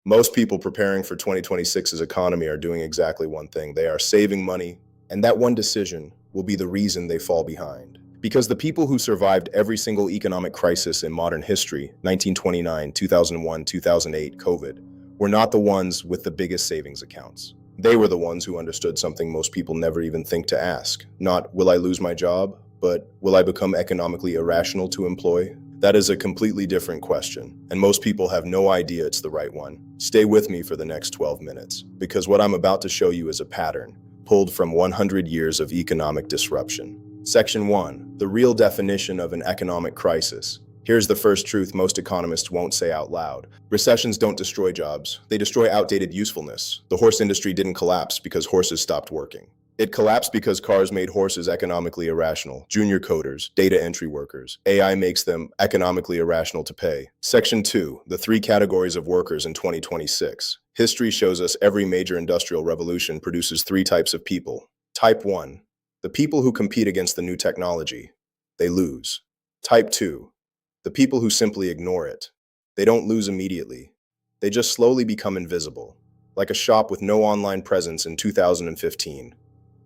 Most people preparing for 2026's economy are doing exactly one thing. They are saving money, and that one decision will be the reason they fall behind. Because the people who survived every single economic crisis in modern history, 1929, 2001, 2008, COVID, were not the ones with the biggest savings accounts. They were the ones who understood something most people never even think to ask. Not, will I lose my job? But, will I become economically irrational to employ? That is a completely different question, and most people have no idea it's the right one. Stay with me for the next 12 minutes, because what I'm about to show you is a pattern, pulled from 100 years of economic disruption. Section 1. The real definition of an economic crisis. Here's the first truth most economists won't say out loud. Recessions don't destroy jobs, they destroy outdated usefulness. The horse industry didn't collapse because horses stopped working. It collapsed because cars made horses economically irrational. Junior coders, data entry workers. AI makes them economically irrational to pay. Section 2. The three categories of workers in 2026. History shows us every major industrial revolution produces three types of people. Type 1. The people who compete against the new technology. They lose. Type 2. The people who simply ignore it. They don't lose immediately. They just slowly become invisible. Like a shop with no online presence in 2015.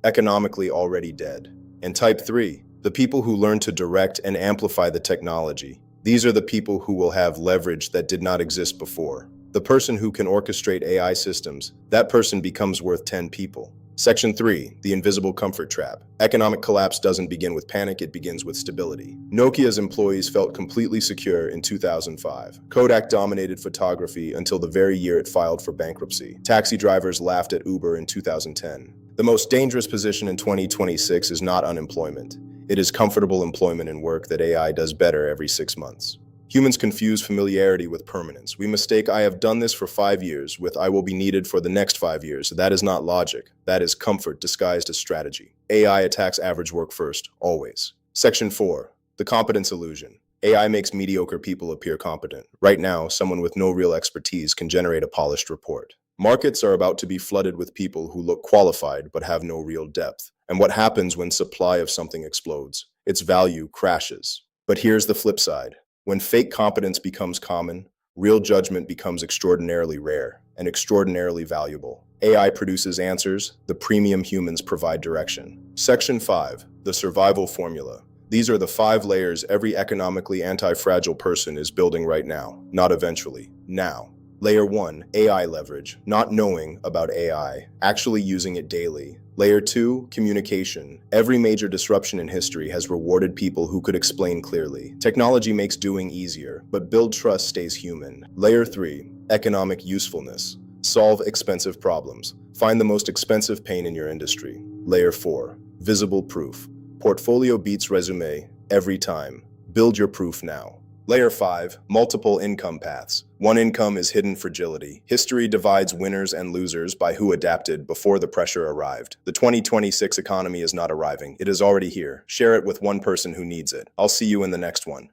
Economically already dead. And type 3, the people who learn to direct and amplify the technology. These are the people who will have leverage that did not exist before. The person who can orchestrate AI systems, that person becomes worth 10 people. Section 3, the invisible comfort trap. Economic collapse doesn't begin with panic, it begins with stability. Nokia's employees felt completely secure in 2005. Kodak dominated photography until the very year it filed for bankruptcy. Taxi drivers laughed at Uber in 2010. The most dangerous position in 2026 is not unemployment. It is comfortable employment in work that AI does better every 6 months. Humans confuse familiarity with permanence. We mistake I have done this for 5 years with I will be needed for the next 5 years. That is not logic. That is comfort disguised as strategy. AI attacks average work first, always. Section 4. The Competence Illusion. AI makes mediocre people appear competent. Right now, someone with no real expertise can generate a polished report. Markets are about to be flooded with people who look qualified but have no real depth. And what happens when supply of something explodes? Its value crashes. But here's the flip side. When fake competence becomes common, real judgment becomes extraordinarily rare and extraordinarily valuable. AI produces answers, the premium humans provide direction. Section 5. The Survival Formula. These are the 5 layers every economically anti-fragile person is building right now, not eventually, now. Layer 1, AI leverage, not knowing about AI, actually using it daily. Layer 2, communication. Every major disruption in history has rewarded people who could explain clearly. Technology makes doing easier, but build trust stays human. Layer 3, economic usefulness. Solve expensive problems. Find the most expensive pain in your industry. Layer 4, visible proof. Portfolio beats resume every time. Build your proof now. Layer 5, multiple income paths. One income is hidden fragility. History divides winners and losers by who adapted before the pressure arrived. The 2026 economy is not arriving. It is already here. Share it with one person who needs it. I'll see you in the next one.